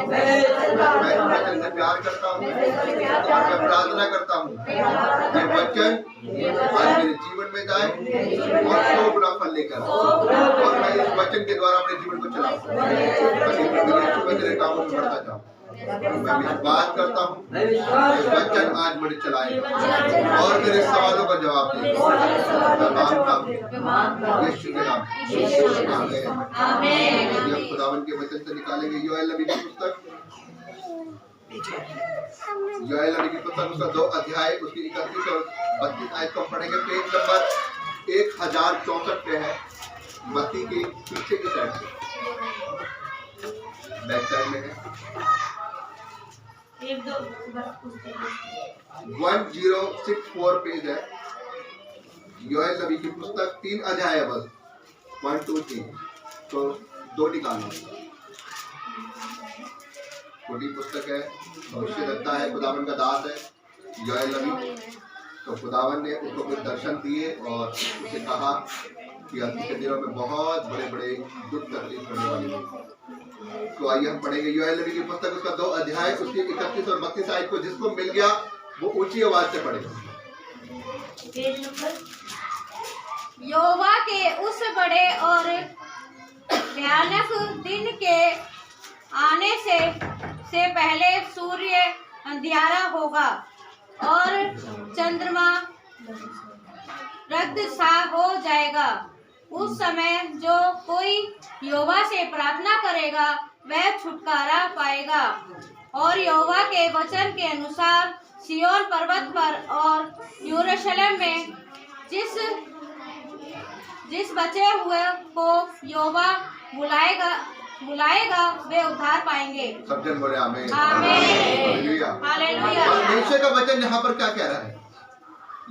मैं वचन से प्यार करता हूँ और मैं प्रार्थना करता हूँ ये वचन आज मेरे जीवन में जाए और 100 गुना फल लेकर और मैं इस वचन के द्वारा अपने जीवन को चलाऊं, मेरे कामों में बढ़ता जाऊं। मैं विश्वास करता हूँ ये वचन आज मुझे चलाएगा और मेरे सवालों का जवाब देगा। मैं मानता हूँ यीशु के नाम आमीन। हम खुदावन के वचन से निकालेंगे योएल नबी की पुस्तक, योएल नबी की पुस्तक उसका 2 अध्याय उसकी 31 और 32 आयत को पढ़ेंगे। पेज नंबर 1064 पे है, मत्ती के पीछे की साइड से, बैक साइड में है। 1064 पेज है, योएल नबी की पुस्तक 3 अध्याय है बस, 1 2 3 तो 2 निकालना। छोटी पुस्तक है, भविष्यद्वक्ता है, खुदावन का दास है योएल नबी। तो खुदावन ने उसको कुछ दर्शन दिए और उसे कहा कि अंत के दिनों में बहुत बड़े बड़े दुख तकलीफ करने वाली है। तो आइए हम पढ़ेंगे योएल नबी की पुस्तक उसका 2 अध्याय उसकी 31 और 32 आयत को जिसको मिल गया वो ऊंची आवाज से पढ़ेगा। यहोवा के उस बड़े और भयानक दिन के आने से पहले सूर्य अंधियारा होगा और चंद्रमा रक्त सा हो जाएगा। उस समय जो कोई यहोवा से प्रार्थना करेगा वह छुटकारा पाएगा। और यहोवा के वचन के अनुसार सिय्योन पर्वत पर और यरूशलेम में जिस बचे हुए को यहोवा बुलाएगा वे उद्धार पाएंगे। सब जन बोले आमीन। हालेलुया। परमेश्वर का वचन यहाँ पर क्या कह रहा है?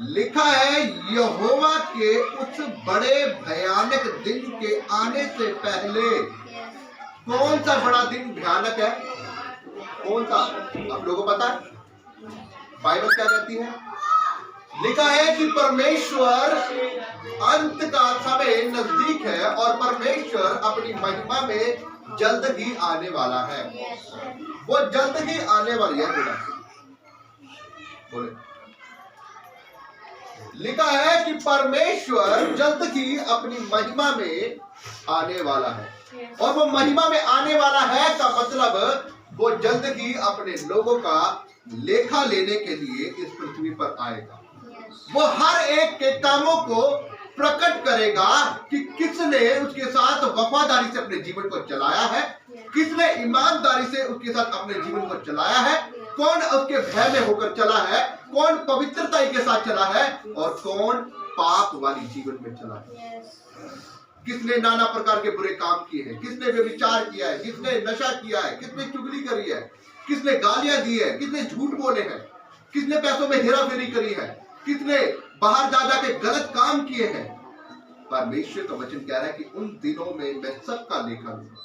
लिखा है यहोवा के उस बड़े भयानक दिन के आने से पहले। कौन सा बड़ा दिन भयानक है? कौन सा? आप लोगों को पता है? बाइबल क्या कहती है? लिखा है कि परमेश्वर अंत का समय नजदीक है और परमेश्वर अपनी महिमा में जल्द ही आने वाला है। वो जल्द ही आने वाली है। बोले लिखा है कि परमेश्वर जल्द ही अपनी महिमा में आने वाला है और वो महिमा में आने वाला है का मतलब वो जल्द ही अपने लोगों का लेखा लेने के लिए इस पृथ्वी पर आएगा। वो हर एक के कामों को प्रकट करेगा कि किसने उसके साथ वफादारी से अपने जीवन को चलाया है, किसने ईमानदारी से उसके साथ अपने जीवन को चलाया है, कौन उसके भय में होकर चला है, कौन पवित्रता के साथ चला है और कौन पाप वाली जीवन में चला है। किसने नाना प्रकार के बुरे काम किए हैं, किसने व्यभिचार किया है, किसने नशा किया है, किसने चुगली करी है, किसने गालियां दी है, किसने झूठ बोले हैं, किसने पैसों में हेराफेरी करी है, किसने बाहर जा जाके गलत काम किए हैं। परमेश्वर का वचन कह रहा है कि उन दिनों में मैं सबका लेखा लूंगा।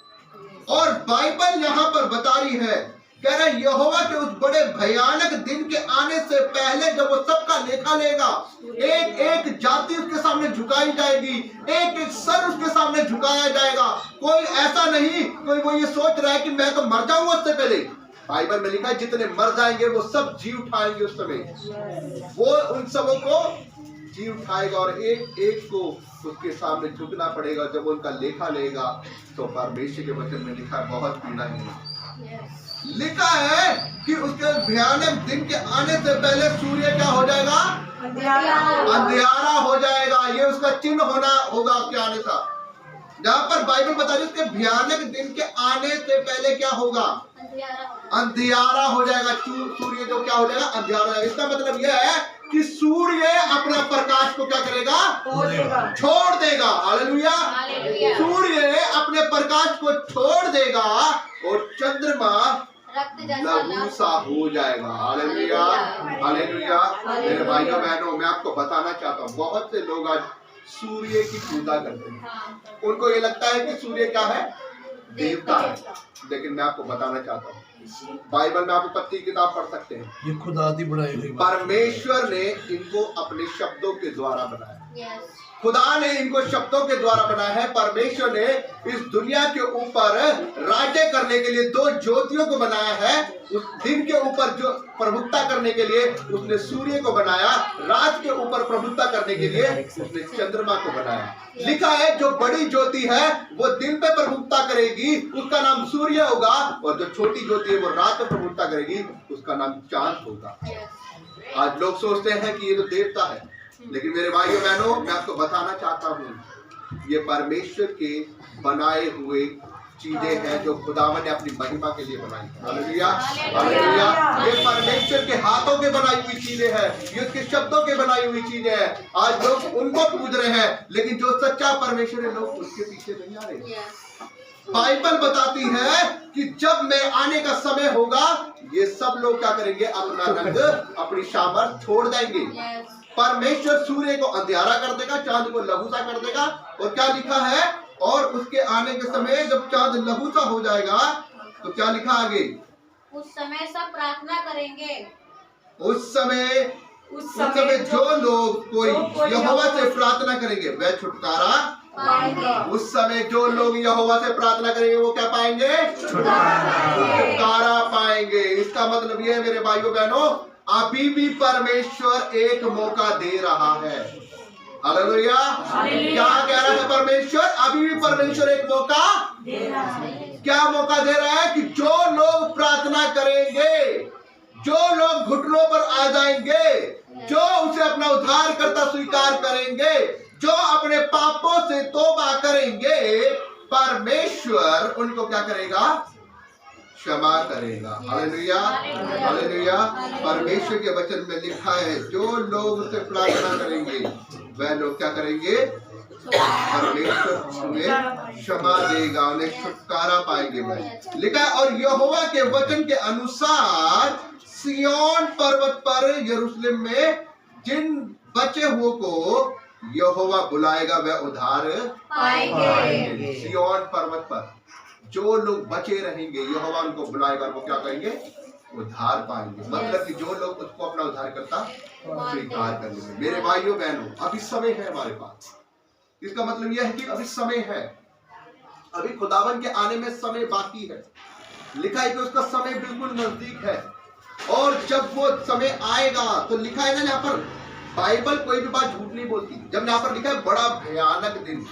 और बाइबल यहाँ पर बता रही है, कह रहा है यहोवा के उस बड़े भयानक दिन के आने से पहले जब वो सबका लेखा लेगा, एक एक जाति उसके सामने झुकाई जाएगी, एक एक सर उसके सामने झुकाया जाएगा। कोई ऐसा नहीं कोई वो ये सोच रहा है कि मैं तो मर जाऊंगा उससे पहले। बाइबल में लिखा है जितने मर जाएंगे वो सब जी उठाएंगे उस समय। वो उन सबों को जी उठाएगा और एक एक को उसके सामने झुकना पड़ेगा। जब उनका लेखा लेगा तो परमेश्वर के वचन में लिखा है बहुत पीड़ा है। लिखा है कि उसके भयानक दिन के आने से पहले सूर्य क्या हो जाएगा? अंधियारा हो जाएगा। ये उसका चिन्ह होना होगा उसके आने का। जहाँ पर बाइबल बता रही है उसके भयानक दिन के आने से पहले क्या होगा? अंधियारा हो जाएगा। सूर्य जो क्या हो जाएगा? अंधियारा हो जाएगा। इसका मतलब यह है कि सूर्य अपना प्रकाश को क्या करेगा? छोड़ देगा। हालेलुया। सूर्य अपने प्रकाश को छोड़ देगा और चंद्रमा लघु सा हो जाएगा। Hallelujah, hallelujah. मेरे भाइयों बहनों, मैं आपको बताना चाहता हूँ, बहुत से लोग आज सूर्य की पूजा करते हैं। उनको ये लगता है कि सूर्य क्या है? देवता है। लेकिन मैं आपको बताना चाहता हूँ, बाइबल में आप उत्पत्ति की किताब पढ़ सकते हैं, ये खुद आदि बनाई हुई परमेश्वर ने इनको अपने शब्दों के द्वारा बनाया। Yes. खुदा ने इनको शब्दों के द्वारा बनाया है। परमेश्वर ने इस दुनिया के ऊपर राज्य करने के लिए दो ज्योतियों को बनाया है। उस दिन के ऊपर जो प्रभुत्ता करने के लिए उसने सूर्य को बनाया, रात के ऊपर प्रभुत्ता करने के लिए उसने चंद्रमा को बनाया। लिखा है जो बड़ी ज्योति है वो दिन पे प्रभुत्ता करेगी, उसका नाम सूर्य होगा, और जो छोटी ज्योति है वो रात में प्रभुत्ता करेगी, उसका नाम चांद होगा। आज लोग सोचते हैं कि ये तो देवता है, लेकिन मेरे भाइयों बहनों, मैं आपको बताना चाहता हूँ ये परमेश्वर के बनाए हुए चीजें हैं जो खुदावन ने अपनी महिमा के लिए बनाई। Hallelujah, hallelujah. ये परमेश्वर के हाथों के बनाई हुई चीजें हैं, ये उसके शब्दों के बनाई हुई चीजें हैं। आज लोग उनको पूज रहे हैं, लेकिन जो सच्चा परमेश्वर है लोग उसके पीछे नहीं आ रहे। बाइबल बताती है कि जब मेरे आने का समय होगा ये सब लोग क्या करेंगे, अपना रंग अपनी सामर्थ छोड़ देंगे। परमेश्वर सूर्य को अंधियारा कर देगा, चांद को लहूसा कर देगा, और क्या लिखा है, और उसके आने के समय जब चांद लहूसा हो जाएगा तो क्या लिखा आगे, उस समय सब प्रार्थना करेंगे। उस समय जो लोग कोई यहोवा से प्रार्थना करेंगे वह छुटकारा पाएंगे। उस समय जो लोग यहोवा से प्रार्थना करेंगे वो क्या पाएंगे, छुटकारा पाएंगे। इसका मतलब ये है मेरे भाइयों बहनों, अभी भी परमेश्वर एक मौका दे रहा है। हालेलुया। क्या कह रहा है परमेश्वर, अभी भी परमेश्वर एक मौका दे रहा है। क्या मौका दे रहा है कि जो लोग प्रार्थना करेंगे, जो लोग घुटनों पर आ जाएंगे, जो उसे अपना उद्धारकर्ता स्वीकार करेंगे, जो अपने पापों से तौबा करेंगे, परमेश्वर उनको क्या करेगा, क्षमा करेगा। Hallelujah, hallelujah. परमेश्वर के वचन में लिखा है जो लोग उससे प्रार्थना करेंगे वह लोग क्या करेंगे, परमेश्वर उन्हें क्षमा देगा, उन्हें छुटकारा पाएंगे। वह लिखा है, और यहोवा के वचन के अनुसार सिय्योन पर्वत पर यरूशलेम में जिन बचे हुओं को यहोवा बुलाएगा वह उद्धार पाएंगे। सिय्योन पर्वत पर जो लोग बचे रहेंगे यहोवा उनको बुलाएगा और वो क्या करेंगे, उद्धार पाएंगे। मतलब कि जो लोग उसको अपना उद्धार करता स्वीकार कर लेंगे। मेरे भाइयों बहनों, अभी समय है हमारे पास। इसका मतलब यह है कि अभी समय है, अभी खुदावन के आने में समय बाकी है। लिखा है कि उसका समय बिल्कुल नजदीक है, और जब वो समय आएगा तो लिखा है ना यहाँ पर, बाइबल कोई भी बात झूठ नहीं बोलती। जब यहाँ पर लिखा है बड़ा भयानक दिन,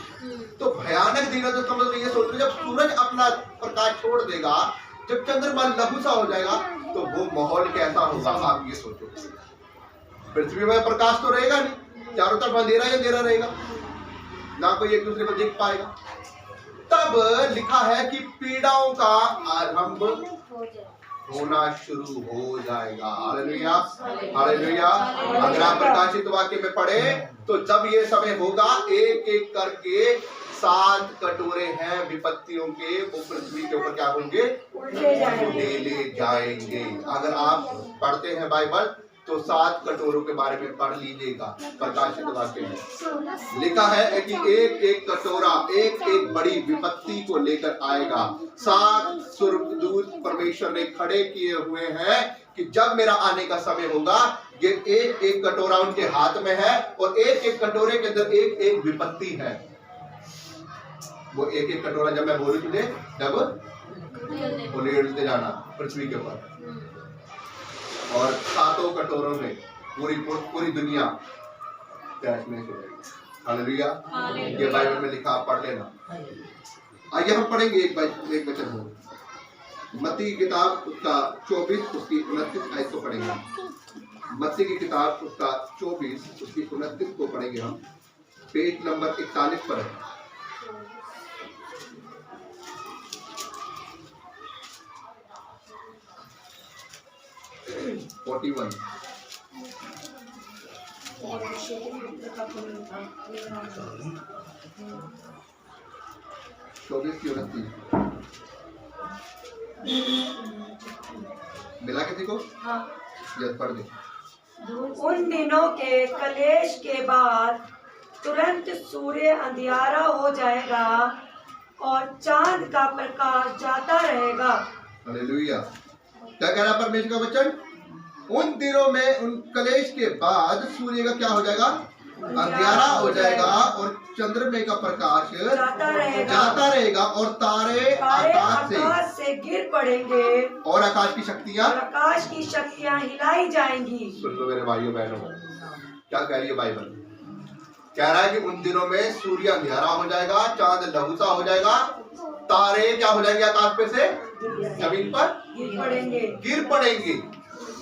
तो भयानक दिन है तो समझ लो ये सोच लो, जब सूरज अपना प्रकाश छोड़ देगा, जब चंद्रमा लघुसा हो जाएगा तो वो माहौल कैसा होगा आप ये सोचो। पृथ्वी में प्रकाश तो रहेगा नहीं, चारों तरफ अंधेरा ही अंधेरा रहेगा, ना कोई एक दूसरे को देख पाएगा। तब लिखा है कि पीड़ाओं का आरंभ होना शुरू हो जाएगा। Hallelujah, hallelujah. अगर आप प्रकाशित वाक्य में पढ़े तो जब ये समय होगा, एक एक करके 7 कटोरे हैं विपत्तियों के, वो पृथ्वी के ऊपर क्या होंगे, ले जाएंगे। अगर आप पढ़ते हैं बाइबल तो 7 कटोरों के बारे में पढ़ लीजिएगा। प्रकाशित वाक्य में लिखा है कि एक एक कटोरा एक एक बड़ी विपत्ति को लेकर आएगा। 7 स्वर्गदूत परमेश्वर ने खड़े किए हुए हैं कि जब मेरा आने का समय होगा, ये एक एक कटोरा उनके हाथ में है, और एक एक कटोरे के अंदर एक एक विपत्ति है। वो एक एक कटोरा जब मैं बोलूं तुझे, जब उलेटते जाना पृथ्वी के ऊपर, और 7 कटोरों में पूरी दुनिया तहस में हो जाएगी। हालेलुया। ये बाइबल में लिखा, आप पढ़ लेना। आइए हम पढ़ेंगे एक वचन हो, मत्ती की किताब उसका 24 उसकी 29 आयत को पढ़ेंगे। मत्ती की किताब उसका 24 उसकी 29 को पढ़ेंगे हम। पेज नंबर 41 पर है। मिला किसी को? हाँ। पढ़ दे। उन दिनों के कलेश के बाद तुरंत सूर्य अंधियारा हो जाएगा और चांद का प्रकाश जाता रहेगा। हालेलुया। क्या कह रहा परमेश्वर का वचन? उन दिनों में, उन कलेश के बाद सूर्य का क्या हो जाएगा? अंधियारा हो जाएगा और चंद्रमा का प्रकाश जाता रहेगा और तारे आकाश से गिर पड़ेंगे और आकाश की शक्तियां हिलाई जाएंगी। सुन लो मेरे भाइयों बहनों, क्या कह रही है बाइबल? कह रहा है कि उन दिनों में सूर्य अंधियारा हो जाएगा, चांद लहूसा हो जाएगा, तारे क्या हो जाएंगे आकाश पे से जमीन पर गिर पड़ेंगे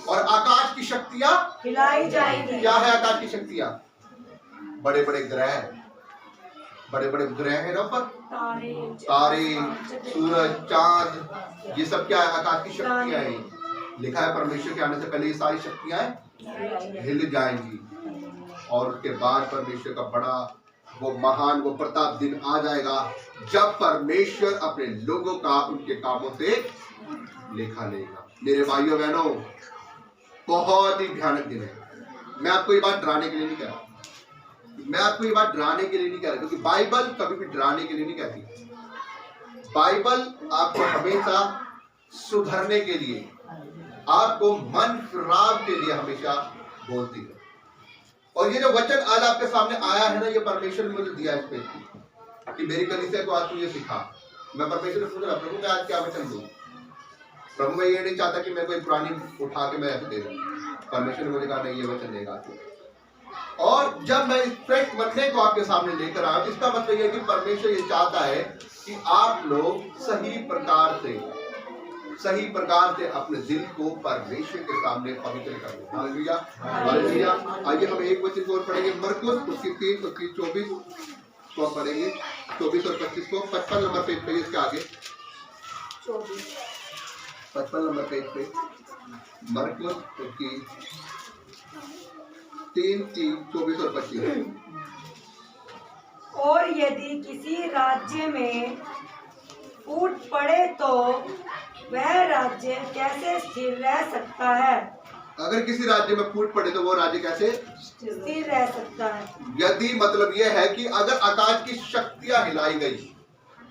और आकाश की शक्तियां हिलाई जाएंगी। क्या है आकाश की शक्तियां? बड़े बड़े ग्रह है ना, पर तारे, सूरज, चांद, ये सब क्या है? आकाश की शक्तियां हैं। लिखा है परमेश्वर के आने से पहले ये सारी शक्तियां हिल जाएंगी और उसके बाद परमेश्वर का बड़ा वो महान वो प्रताप दिन आ जाएगा जब परमेश्वर अपने लोगों का उनके कामों से लेखा लेगा। मेरे भाइयों बहनों, बहुत ही भयानक दिन है। मैं आपको ये बात डराने के लिए नहीं कह रहा, क्योंकि बाइबल कभी भी डराने के लिए नहीं कहती। बाइबल आपको हमेशा सुधरने के लिए, आपको मन फिराव के लिए हमेशा बोलती है। और ये जो वचन आज आपके सामने आया है ना, ये परमेश्वर ने मुझे दिया है स्पेशली कि मेरी कलीसिया को आज तू ये सिखा। मैं परमेश्वर से पूछ रहा, प्रभु मैं आज क्या वचन दूं? प्रभु मैं ये नहीं चाहता कि मैं कोई पुरानी उठा के मैं ऐसे दे दूं। परमेश्वर ने मुझे कहा नहीं, ये वचन देगा तू। और जब मैं इस फ्रेश वचन को आपके सामने लेकर आया, इसका मतलब ये कि परमेश्वर ये चाहता है कि आप लोग सही प्रकार से अपने दिल को परमेश्वर के सामने पवित्र कर लो। Hallelujah, hallelujah. आइए हम एक वचन को और पढ़ेंगे, मरकुस उसकी 3 उसकी 24 को पढ़ेंगे, 24 और 25 को। 55 नंबर पेज पे, इसके आगे 55 नंबर पेज पे मरकुस उसकी 3, 24 और 25। और यदि किसी राज्य में फूट पड़े तो वह राज्य कैसे स्थिर रह सकता है? अगर किसी राज्य में फूट पड़े तो वो राज्य कैसे स्थिर रह सकता है? यदि मतलब यह है कि अगर आकाश की शक्तियां हिलाई गई,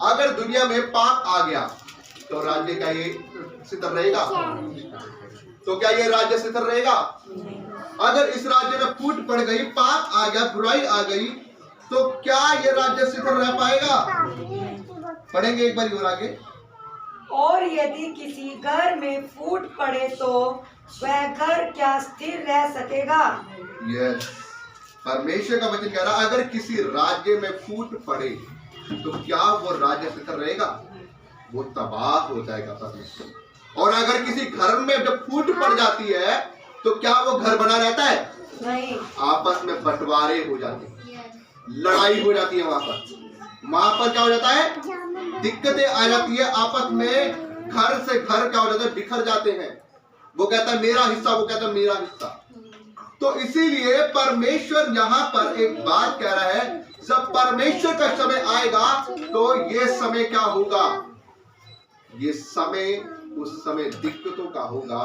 अगर दुनिया में पाप आ गया तो राज्य क्या ये स्थिर रहेगा? तो क्या ये राज्य स्थिर रहेगा? अगर इस राज्य में फूट पड़ गई, पाप आ गया, बुराई आ गई, तो क्या ये राज्य स्थिर रह पाएगा? पढ़ेंगे एक बार और आगे। और यदि किसी घर में फूट पड़े तो वह घर क्या स्थिर रह सकेगा? यस, परमेश्वर का वचन कह रहा है अगर किसी राज्य में फूट पड़े तो क्या वो राज्य स्थिर रहेगा? वो तबाह हो जाएगा परमेश्वर। और अगर किसी घर में जब फूट पड़ जाती है तो क्या वो घर बना रहता है? नहीं। आपस में बंटवारे हो जाते हैं, लड़ाई हो जाती है, वहां पर क्या हो जाता है? दिक्कतें आ जाती है आपस में। घर से घर क्या हो जाता है? बिखर जाते हैं। वो कहता है मेरा हिस्सा, वो कहता है मेरा हिस्सा। तो इसीलिए परमेश्वर यहाँ पर एक बात कह रहा है, जब परमेश्वर का समय आएगा तो ये समय क्या होगा? ये समय उस समय दिक्कतों का होगा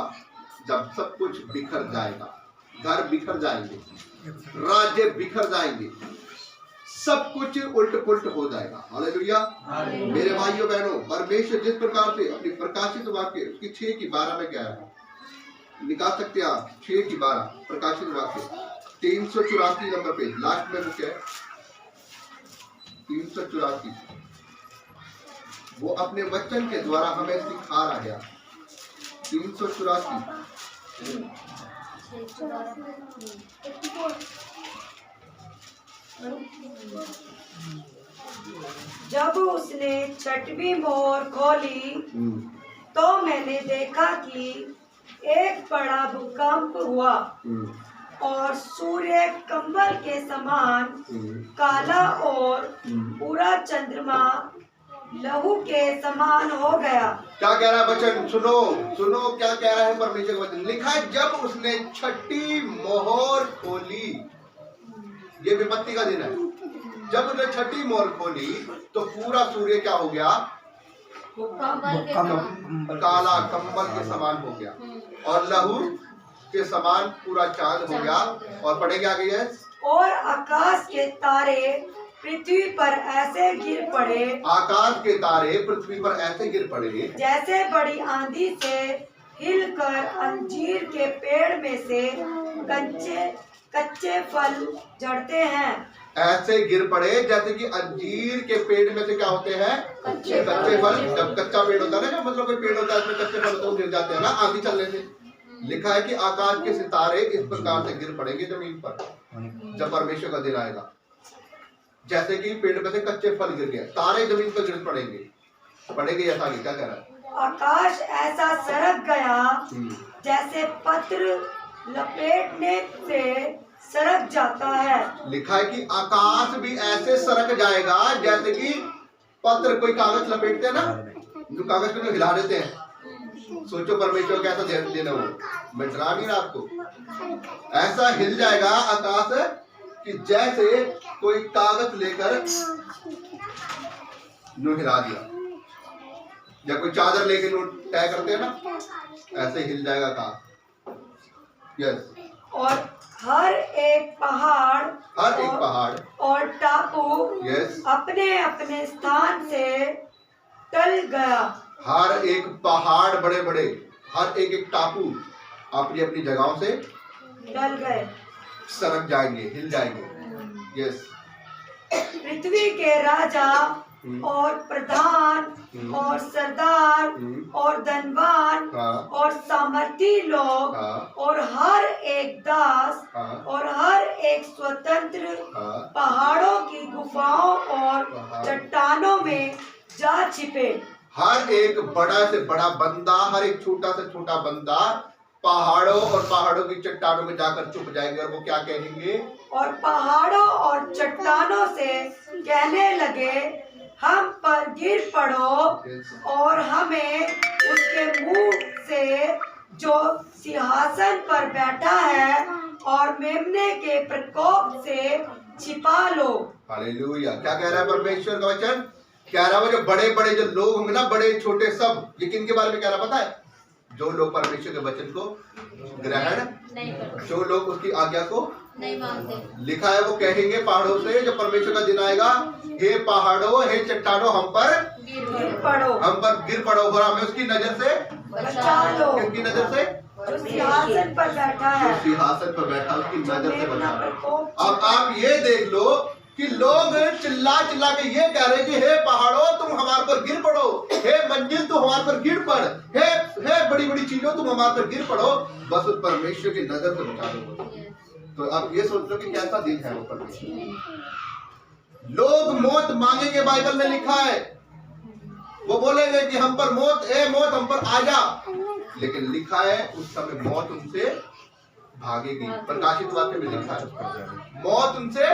जब सब कुछ बिखर जाएगा, घर बिखर जाएंगे, राज्य बिखर जाएंगे, सब कुछ उल्ट पुल्ट हो जाएगा। हालेलुया। मेरे भाइयों बहनों, परमेश्वर जिस प्रकार से अपनी प्रकाशित वाक्य उसकी 6 की 12 में क्या है निकाल सकते हैं आप? 6 की 12 प्रकाशित वाक्य 384 नंबर पेज, लास्ट में बुक है 384। वो अपने वचन के द्वारा हमें सिखा रहा गया। 384 जब उसने 6वीं मोहर खोली तो मैंने देखा कि एक बड़ा भूकंप हुआ और सूर्य कंबल के समान काला और पूरा चंद्रमा लहू के समान हो गया। क्या कह रहा है वचन? सुनो क्या कह रहा है परमेश्वर का वचन। लिखा है जब उसने 6ठी मोहर खोली, ये विपत्ति का दिन है। जब उसने 6ठी मोहर खोली तो पूरा सूर्य क्या हो गया? काला कंबल के समान हो गया और लहू के समान पूरा चांद हो गया। और पढ़ेंगे आगे है, और आकाश के तारे पृथ्वी पर ऐसे गिर पड़े, आकाश के तारे पृथ्वी पर ऐसे गिर पड़े जैसे बड़ी आंधी से हिलकर अंजीर के पेड़ में से कच्चे कच्चे फल झड़ते हैं। ऐसे गिर पड़े जैसे कि अंजीर के पेड़ में से क्या होते हैं, कच्चे फल। जब कच्चा पेड़ होता है ना, मतलब कोई पेड़ होता है उसमें कच्चे फल होते हैं, गिर जाते हैं ना आंधी चलने से। लिखा है कि आकाश के सितारे इस प्रकार से गिर पड़ेंगे जमीन पर जब परमेश्वर का दिन आएगा। जैसे कि पेड़ में से कच्चे फल गिर गए, तारे जमीन पर गिर पड़ेंगे ऐसा आगे क्या कह रहा है। आकाश ऐसा सरक गया जैसे पत्र लपेटने से सरक जाता है। लिखा है कि आकाश भी ऐसे सरक जाएगा जैसे कि पत्र, कोई कागज लपेटते हैं ना, जो कागज को जो हिला देते हैं। सोचो परमेश्वर कैसा देना हो, मैं डरा नहीं रहा आपको। ऐसा हिल जाएगा आकाश कि जैसे कोई कागज लेकर नो हिला दिया, या कोई चादर लेके नो तय करते हैं ना, ऐसे हिल जाएगा आकाश। यस। और हर एक पहाड़ और टापू अपने अपने स्थान से टल गया। हर एक पहाड़ बड़े बड़े, हर एक टापू अपनी अपनी जगहों से टल गए, सरक जाएंगे, हिल जाएंगे। यस। पृथ्वी के राजा और प्रधान और सरदार और धनवान और सामर्थी लोग और हर एक दास और हर एक स्वतंत्र पहाड़ों की गुफाओं और चट्टानों में जा छिपे। हर एक बड़ा से बड़ा बंदा, हर एक छोटा से छोटा बंदा पहाड़ों और पहाड़ों की चट्टानों में जाकर छुप जाएंगे। और वो क्या कहेंगे, और पहाड़ों और चट्टानों से कहने लगे, हम पर गिर पड़ो और हमें उसके मुंह से जो सिंहासन पर बैठा है और मेमने के प्रकोप से छिपा लो। हालेलुया। क्या कह रहा है परमेश्वर का वचन? कह रहा है जो बड़े बड़े जो लोग होंगे ना, बड़े छोटे सब, ये किनके बारे में कह रहा पता है? जो लोग परमेश्वर के वचन को ग्रहण नहीं करते, जो लोग उसकी आज्ञा को नहीं मानते। लिखा है वो कहेंगे पहाड़ों से जब परमेश्वर का दिन आएगा, हे पहाड़ों, हे चट्टानों, हम पर गिर पड़ो और हमें उसकी नजर से बचा लो। किसकी नजर से? सिंहासन पर बैठा है, सिंहासन पर बैठा, उसकी नजर से बचा लो। अब आप ये देख लो कि लोग चिल्ला चिल्ला के ये कह रहे कि हे पहाड़ों तुम हमारे पर गिर पड़ो, हे मंजिल तुम हमारे पर गिर पड़, हे बड़ी बड़ी चीजों तुम हमारे पर गिर पड़ो, बस उस परमेश्वर की नजर से बचा लो। तो अब ये सोच लो कि कैसा दिन है वो परमेश्वर। लोग मौत मांगेंगे, बाइबल में लिखा है, वो बोलेंगे कि हम पर मौत, ए मौत हम पर आ जा, लेकिन लिखा है उस समय मौत उनसे भागेगी। प्रकाशित वाक्य में लिखा है मौत उनसे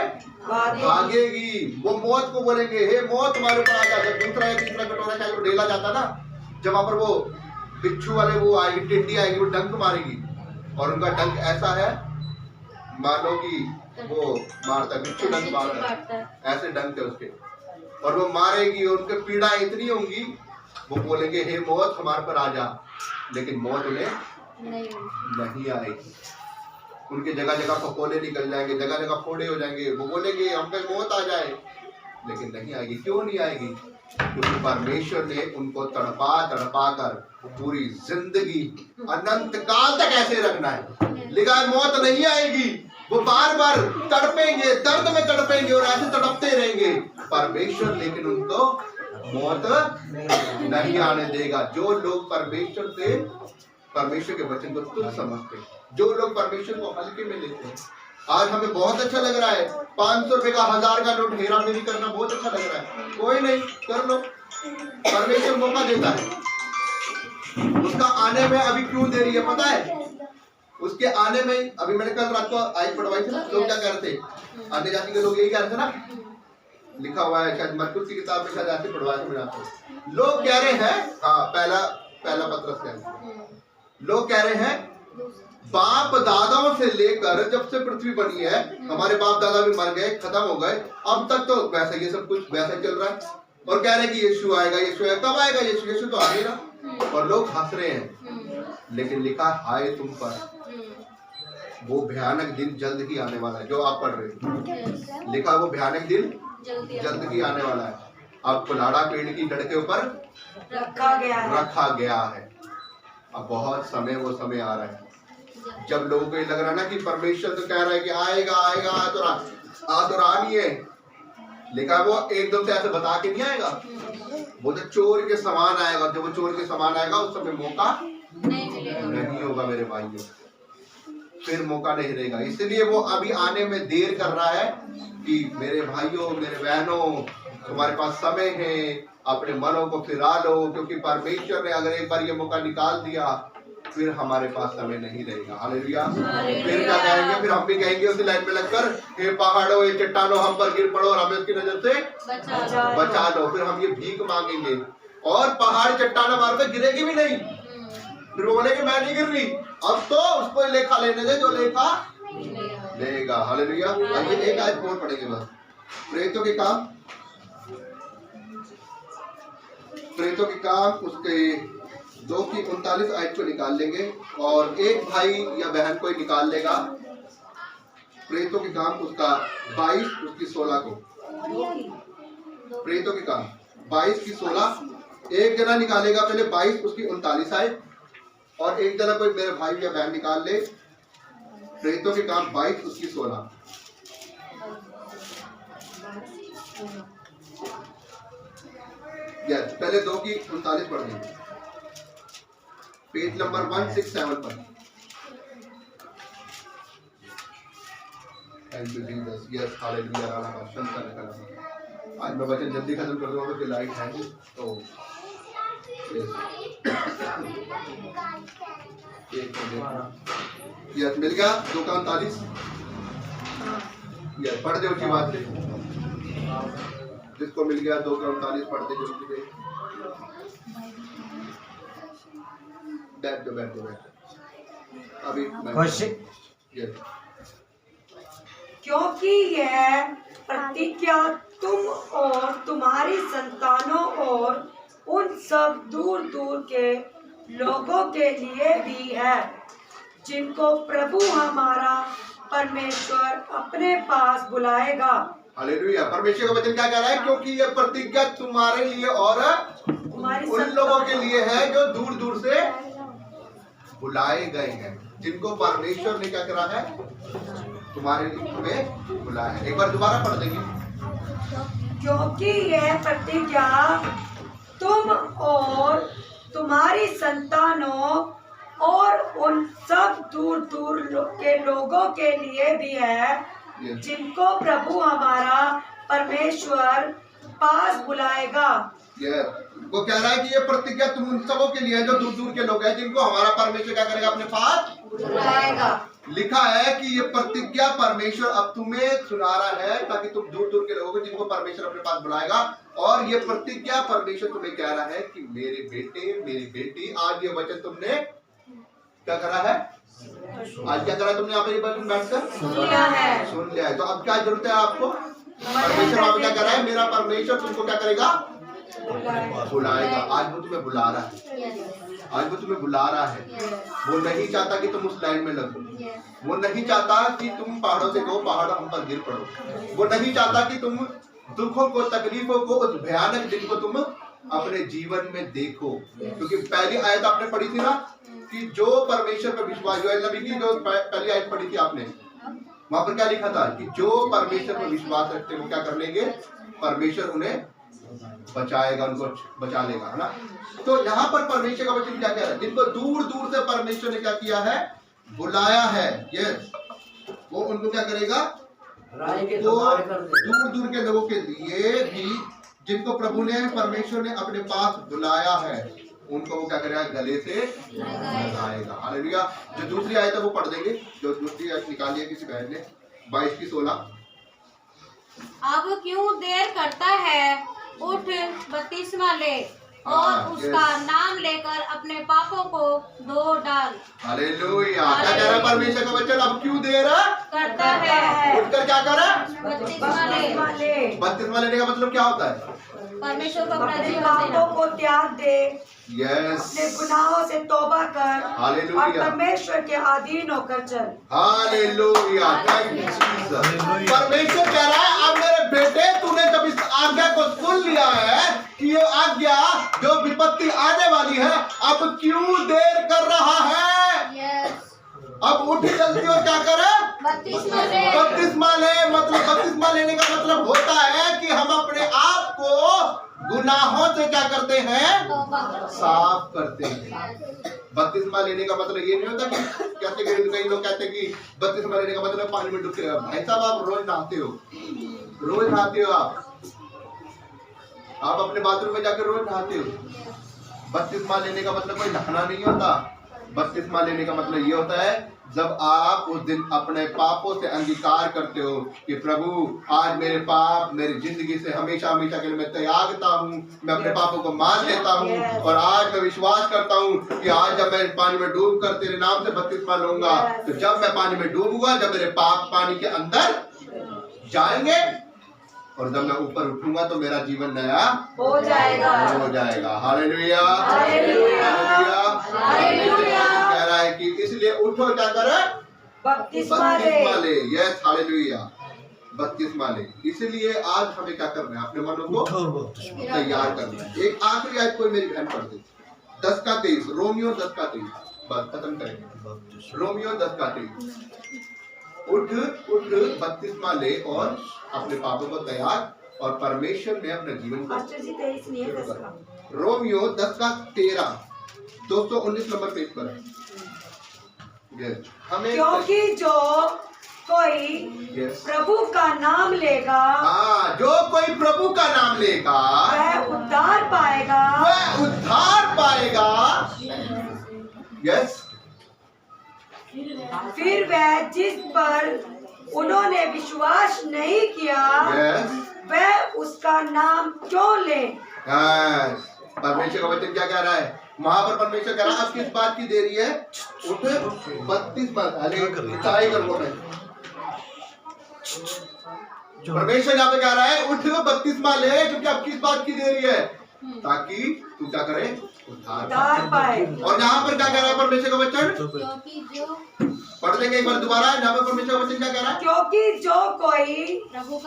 भागेगी। वो मौत को बोलेंगे, हे मौत हमारे ऊपर आ जा। जब दूसरा या तीसरा कटोरा शायद वो ढेला जाता ना, जब वहां पर वो बिच्छू वाले वो आएगी, टिड्डी आएगी, वो डंक मारेगी, और उनका डंक ऐसा है मानो कि वो मारता, बिच्छू डंक मारता है, ऐसे डंक है उसके, और वो मारेगी और उनके पीड़ा इतनी होंगी, वो बोलेंगे हे मौत हमारे पर आ जा, लेकिन मौत उन्हें नहीं आएगी। उनके जगह जगह फकोले निकल जाएंगे, जगह जगह फोड़े हो जाएंगे, वो बोलेंगे हम पे मौत आ जाए, लेकिन नहीं आएगी। क्यों नहीं आएगी? क्योंकि परमेश्वर ने उनको तड़पा तड़पा कर पूरी जिंदगी अनंत काल तक ऐसे रखना है। लिखा है मौत नहीं आएगी, वो बार बार तड़पेंगे, दर्द में तड़पेंगे और ऐसे तड़पते रहेंगे परमेश्वर, लेकिन उनको मौत नहीं आने देगा। जो लोग परमेश्वर के वचन को तुच्छ समझते, जो लोग परमेश्वर को हल्के में लेते हैं। आज हमें बहुत अच्छा लग रहा है 500 रुपए का 1000 का नोट हेरा फेरी करना बहुत अच्छा लग रहा है, कोई नहीं, कर लो, परमेश्वर मौका देता है। उसका आने में अभी क्यों देरी है पता है? उसके आने में अभी मैंने कल रात को आज पढ़वाई थी ना, लोग क्या कह रहे थे, अन्य जाति के लोग यही कह रहे थे ना, लिखा हुआ है शायद मरकुस की किताब में, शायद ऐसे पढ़वाया था मैंने। लोग कह रहे हैं, हाँ पहला पत्रस है, लोग कह रहे हैं बाप दादाओं से लेकर जब से पृथ्वी बनी है, हमारे बाप दादा भी मर गए, खत्म हो गए, अब तक तो वैसा ये सब कुछ वैसा चल रहा है, और कह रहे हैं कि यीशु आएगा, यीशु आएगा। कब आएगा यीशु? यीशु तो आएगा, और लोग हंस रहे हैं, लेकिन लिखा हाय तुम पर, वो भयानक दिन जल्द ही आने वाला है। जो आप पढ़ रहे हो लिखा, वो भयानक दिन जल्द ही आने वाला है। आपको लाड़ा पेड़ की जड़ के ऊपर रखा गया है। अब बहुत समय वो समय आ रहा है, जब लोगों को ये लग रहा है ना कि परमेश्वर तो कह रहा है कि आएगा आएगा, आ तो रहा नहीं है, लेकिन वो एकदम से ऐसे बता के नहीं आएगा, वो तो चोर के समान आएगा। जब वो चोर के समान आएगा उस समय मौका नहीं होगा मेरे भाइयों, फिर मौका नहीं रहेगा। इसलिए वो अभी आने में देर कर रहा है कि मेरे भाइयों मेरे बहनों तुम्हारे पास समय है, अपने मनों को फिरा लो, क्योंकि परमेश्वर ने अगर एक बार ये मौका निकाल दिया फिर हमारे पास समय नहीं रहेगा। हालेलुया। फिर क्या कहेंगे, फिर हम भी कहेंगे उसी लाइन में लगकर, हे पहाड़ों ये चट्टानों हम पर गिर पड़ो और हमें उसकी नजर से बचा लो। फिर हम ये भीख मांगेंगे और पहाड़ चट्टान हमारे पे गिरेगी भी नहीं, फिर वो बोलेंगे मैं नहीं गिर रही। अब तो उसको लेखा लेने दे जो लेखा लेगा। हालेलुया। आइए एक आयत और पढ़ेंगे बस। प्रेरितों के काम, प्रेरितों के काम उसके 2:39 आयत को निकाल लेंगे और एक भाई या बहन कोई निकाल लेगा। प्रेरितों के काम उसका 22 उसकी 16 को, प्रेरितों के काम 22 की 16, एक जना निकालेगा पहले 22 उसकी 39 आयत, और एक जना कोई मेरे भाई या बहन निकाल ले प्रेरितों के काम 22 उसकी 16। यस, पहले 2 की 39 पढ़ देंगे, पेज नंबर 167 पर। Thank you Jesus. Yes, hallelujah. आज मैं वचन जल्दी खत्म कर दूंगा क्योंकि लाइट है तो यस मिल गया 2 का 39। यस, पढ़ दे उसकी बात से, जिसको मिल गया 2 का 39 पढ़ दे जल्दी से। बैठ दो अभी यस। क्योंकि यह प्रतिज्ञा तुम और तुम्हारी संतानों और उन सब दूर दूर के लोगों के लिए भी है, जिनको प्रभु हमारा परमेश्वर अपने पास बुलाएगा। हालेलुया। परमेश्वर का वचन क्या कह रहा है? क्योंकि यह प्रतिज्ञा तुम्हारे लिए और उन लोगों के लिए है जो दूर दूर से बुलाए गए हैं, जिनको परमेश्वर ने क्या करा है? तुम्हारे लिए तुम्हें बुलाया है। एक बार दोबारा पढ़ देंगे। क्योंकि यह प्रतिज्ञा तुम और तुम्हारी संतानों और उन सब दूर दूर के लोगों के लिए भी है, जिनको प्रभु हमारा परमेश्वर पास बुलाएगा। वो कह रहा है कि ये प्रतिज्ञा तुम उन सबों के लिए है जो दूर दूर के लोग हैं, जिनको हमारा परमेश्वर क्या करेगा? अपने पास बुलाएगा। लिखा है कि ये प्रतिज्ञा परमेश्वर अब तुम्हें सुना रहा है ताकि तुम दूर दूर के लोगों को, जिनको परमेश्वर अपने पास बुलाएगा। और ये प्रतिज्ञा परमेश्वर तुम्हें कह रहा है कि मेरे बेटे मेरी बेटी, आज ये वचन तुमने क्या करा है? आज क्या करा तुमने? यहाँ पे वचन बैठकर सुन लिया है। तो अब क्या जरूरत है आपको? परमेश्वर आप क्या कर रहा है? मेरा परमेश्वर तुमको क्या करेगा? बुलाएगा। आज वो तुम्हें बुला रहा है, आज वो तुम्हें बुला रहा है। वो नहीं चाहता कि तुम उस लाइन में लगो, वो नहीं चाहता कि तुम पहाड़ों से कहो पहाड़ हम पर गिर पड़ो, वो नहीं चाहता कि तुम दुखों को तकलीफों को उस भयानक दिन को तुम अपने जीवन में देखो। क्योंकि पहली आयत आपने पढ़ी थी ना कि जो परमेश्वर पर विश्वास, जो नबी की जो पहली आयत पढ़ी थी आपने, वहां पर क्या लिखा था कि जो परमेश्वर पर विश्वास रखते हैं वो क्या कर लेंगे? परमेश्वर उन्हें बचाएगा, उनको बचा लेगा, है ना। तो यहाँ पर परमेश्वर का वचन क्या कह रहा है? जिनको दूर दूर से परमेश्वर ने क्या किया है? बुलाया है। यस, वो उनको क्या करेगा? वो दूर दूर के लोगों के लिए भी, जिनको प्रभु ने परमेश्वर ने अपने पास बुलाया है, उनको वो क्या करेगा? गले से लगाएगा। हालेलुया। जो दूसरी आयत है वो पढ़ देंगे, जो दूसरी आयत निकाली है किसी बहन ने, 22 की 16। अब क्यों देर करता है? उठ, बपतिस्मा ले और उसका नाम लेकर अपने पापों को धो डाल। हालेलुया। क्या कह रहा है परमेश्वर का वचन? अब क्यों देर करता है? उठकर क्या कर रहा है? बपतिस्मा ले। बपतिस्मा लेने का मतलब क्या होता है? परमेश्वर को अपना अपने जीवन पापों देना। को त्याग दे, यस, अपने गुनाहों से तौबा कर हालेलुया, और परमेश्वर के अधीन होकर चल। हालेलुया। Thank you Jesus. परमेश्वर कह रहा है अब मेरे बेटे तूने जब इस आज्ञा को सुन लिया है कि ये आज्ञा जो विपत्ति आने वाली है, अब क्यों देर कर रहा है? अब उठ जल्दी और क्या करे? बपतिस्मा ले। बपतिस्मा ले। मतलब बपतिस्मा लेने का मतलब होता है कि हम अपने आप को गुनाहों से क्या करते हैं? साफ करते हैं। बपतिस्मा लेने का मतलब ये नहीं होता कि कहते कि कई लोग कहते हैं कि बपतिस्मा लेने का मतलब पानी में डूबते हो। भाई साहब, आप रोज नहाते हो, रोज नहाते हो। आप अपने बाथरूम में जाकर रोज नहाते हो। बपतिस्मा लेने का मतलब कोई नहाना नहीं होता। बपतिस्मा लेने का मतलब ये होता है जब आप उस दिन अपने पापों से अंगीकार करते हो कि प्रभु आज मेरे पाप मेरी जिंदगी से हमेशा हमेशा के लिए मैं त्यागता हूँ, मैं अपने पापों को मान लेता हूँ और आज मैं विश्वास करता हूँ कि आज जब मैं पानी में डूब कर तेरे नाम से बपतिस्मा लूंगा, तो जब मैं पानी में डूबूंगा, जब मेरे पाप पानी के अंदर जाएंगे और जब मैं ऊपर उठूंगा तो मेरा जीवन नया हो जाएगा। Hallelujah, hallelujah, hallelujah. कह रहा है कि इसलिए उठो, क्या करे? बपतिस्मा ले। यस, हालेलुया, बपतिस्मा ले। इसलिए आज हमें क्या करना है? अपने मनों को तैयार करना है। एक आखिरी आयत कोई मेरी बहन पढ़ दे, 10:23, रोमियो 10:23, बस खत्म करेंगे। रोमियो 10:23, उठ बपतिस्मा ले और अपने पापों को त्याग और परमेश्वर में अपने जीवन को। रोमियो 10:13, 219 नंबर पेज पर हमें, क्योंकि जो कोई प्रभु का नाम लेगा, हाँ, जो कोई प्रभु का नाम लेगा वह उद्धार पाएगा। वह उद्धार पाएगा। यस, फिर वह जिस पर उन्होंने विश्वास नहीं किया, वह उसका नाम क्यों ले? परमेश्वर का वचन क्या कह रहा है? वहां पर परमेश्वर कह रहा है अब किस बात की देरी है? उठ 32 परमेश्वर यहाँ पे कह रहा है उठ बपतिस्मा ले, क्योंकि अब किस बात की देरी है? ताकि तू क्या करे? उद्धार पाए। और यहाँ पर क्या कह रहा है परमेश्वर का वचन? पढ़ लेंगे एक बार दोबारा। यहाँ पर परमेश्वर का वचन क्या कह रहा है? क्योंकि जो कोई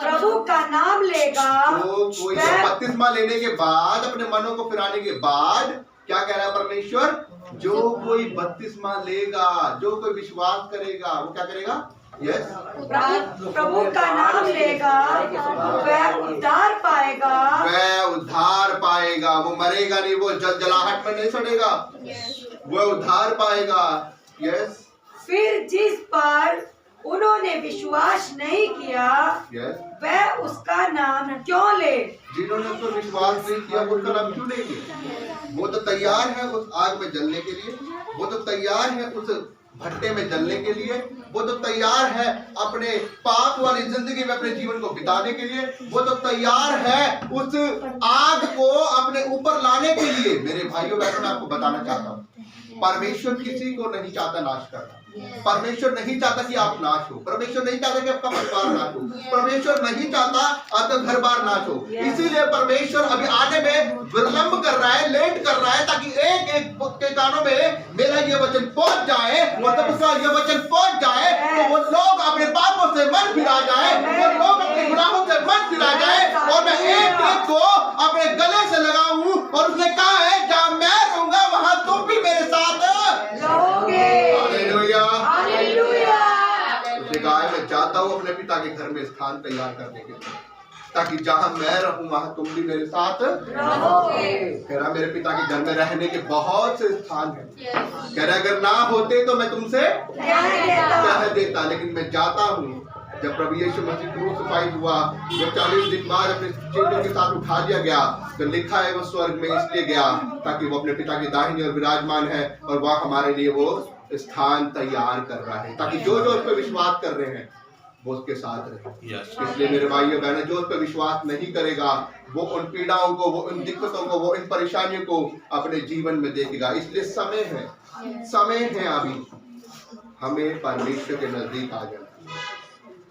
प्रभु का नाम लेगा, तो कोई बपतिस्मा लेने के बाद, अपने मनों को फिराने के बाद क्या कह रहा है परमेश्वर? जो कोई बपतिस्मा लेगा, जो कोई विश्वास करेगा, वो क्या करेगा? यस, प्रभु का नाम लेगा, वह उद्धार पाएगा। वह उद्धार पाएगा। वो मरेगा नहीं, वो जलाहट में नहीं सड़ेगा, वह उद्धार पाएगा। यस, फिर जिस पर उन्होंने विश्वास नहीं किया, वह उसका नाम क्यों ले? जिन्होंने उस पर विश्वास नहीं किया, वो उसका नाम क्यों नहीं ले? वो तो तैयार है उस आग में जलने के लिए, वो तो तैयार है उस भट्टे में जलने के लिए, वो तो तैयार है अपने पाप वाली जिंदगी में अपने जीवन को बिताने के लिए, वो तो तैयार है उस आग को अपने ऊपर लाने के लिए। मेरे भाइयों बहनों, मैं आपको बताना चाहता हूँ, परमेश्वर किसी को नहीं चाहता नाश करना। परमेश्वर नहीं चाहता कि आप नाश हो। परमेश्वर नहीं चाहता कि आपका परिवार नाश हो। परमेश्वर नहीं चाहता आपका घर बार नाश हो। इसीलिए परमेश्वर अभी आने में विलंब कर रहा है, लेट कर रहा है, ताकि एक एक के कानों में मेरा ये वचन पहुंच जाए, और जब उसका ये वचन पहुंच जाए तो वो लोग अपने पापों से मन फिरा जाए, वो लोग अपने गुनाहों से मन फिरा जाए, और मैं एक एक को अपने गले से लगाऊं। और उसने कहा है जहां मैं रहूंगा वहां तुम भी मेरे साथ रहोगे। Hallelujah, hallelujah. उसने कहा है मैं चाहता हूँ अपने पिता के घर में स्थान तैयार करने के लिए, ताकि जहां मैं रहूं वहां तुम भी मेरे साथ रहोगे। कह रहा मेरे पिता के घर में रहने के बहुत से स्थान हैं। कह रहा अगर ना होते तो मैं तुमसे कह देता, लेकिन मैं जाता हूँ। जब प्रभु यीशु मसीह क्रूसिफाइड हुआ, जब 40 दिन बाद अपने चेलों के साथ उठा दिया गया, तो लिखा है वो स्वर्ग में इसलिए गया ताकि वो अपने पिता की दाहिनी ओर विराजमान है, और वह हमारे लिए वो स्थान तैयार कर रहा है, ताकि जो जो उस पर विश्वास कर रहे हैं वो उसके साथ रहे। इसलिए मेरे भाइयों बहनों, जो उस पर विश्वास नहीं करेगा वो उन पीड़ाओं को, वो उन दिक्कतों को, वो इन परेशानियों को अपने जीवन में देखेगा। इसलिए समय है अभी हमें परमेश्वर के नजदीक आ जाना।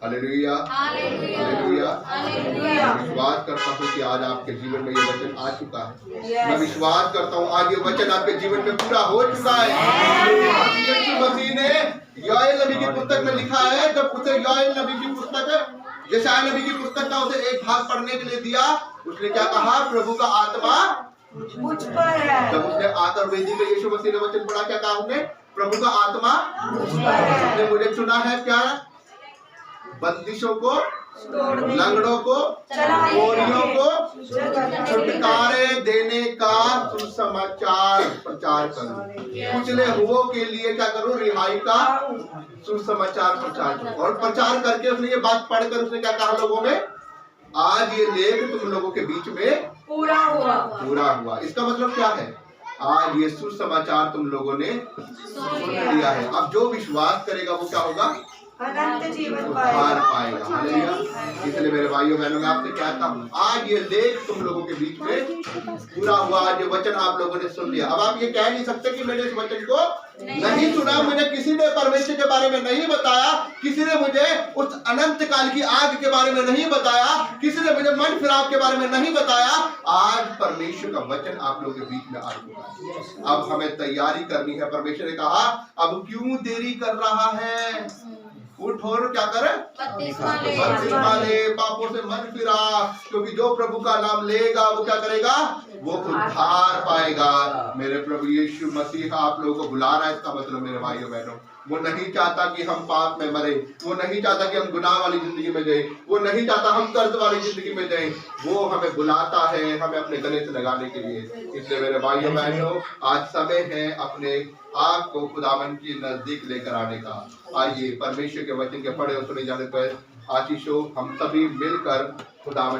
Hallelujah, hallelujah. मैं विश्वास करता हूँ कि आज आपके जीवन में ये वचन आ चुका है। मैं विश्वास करता हूँ आज ये वचन आपके जीवन में पूरा हो चुका है। यीशु मसीह ने योएल नबी की पुस्तक में लिखा है, जब उसे योएल नबी की पुस्तक, यशायाह नबी की पुस्तक का उसे एक भाग पढ़ने के लिए दिया, उसने क्या कहा? प्रभु का आत्मा मुझ पर है। जब उसने आकर वेदी पे यीशु मसीह ने वचन पढ़ा, क्या कहा उसने? प्रभु का आत्मा मुझ पर है। उसने मुझे चुना है, क्या? बंदिशों को, लंगड़ों को, कोढ़ियों को छुटकारे देने का सुसमाचार प्रचार करूं। कुचले हुओं के लिए क्या करूं? रिहाई का सुसमाचार प्रचार करूं। और प्रचार करके उसने ये बात पढ़कर उसने क्या कहा लोगों में? आज ये लेख तुम लोगों के बीच में पूरा हुआ। इसका मतलब क्या है? आज ये सुसमाचार तुम लोगों ने सुन लिया है। अब जो विश्वास करेगा वो क्या होगा? अनंत जीवन उद्धार पाएगा। हालेलुया। इसलिए मेरे भाइयों बहनों, मैं आपसे कहता हूँ, आज ये लेख तुम लोगों के बीच में पूरा हुआ। आज ये वचन आप लोगों ने सुन लिया। अब आप ये कह नहीं सकते कि मैंने इस वचन को नहीं सुना, मुझे किसी ने परमेश्वर के बारे में नहीं बताया, किसी ने मुझे उस अनंत काल की आग के बारे में नहीं बताया, किसी ने मुझे मन फिराव के बारे में नहीं बताया। आज परमेश्वर का वचन आप लोगों के बीच में आ चुका है। अब हमें तैयारी करनी है। परमेश्वर ने कहा, अब क्यों देरी कर रहा है? उठ और क्या करे? बपतिस्मा ले, पापों से मन फिरा, क्योंकि जो प्रभु का नाम लेगा वो क्या करेगा? वो उद्धार पाएगा। मेरे प्रभु यीशु मसीह आप लोगों को बुला रहा है। इसका मतलब मेरे भाइयों बहनों, वो नहीं चाहता कि हम पाप में मरे, वो नहीं चाहता कि हम गुनाह वाली जिंदगी में जाए, वो नहीं चाहता हम कर्ज वाली जिंदगी में जाए। वो हमें बुलाता है हमें अपने गले से लगाने के लिए। इसलिए मेरे भाइयों बहनों, आज समय है अपने आप को खुदावन के नजदीक लेकर आने का। आइए परमेश्वर के वचन के पढ़े और सुने जाने पर आशीष हो। हम सभी मिलकर खुदावन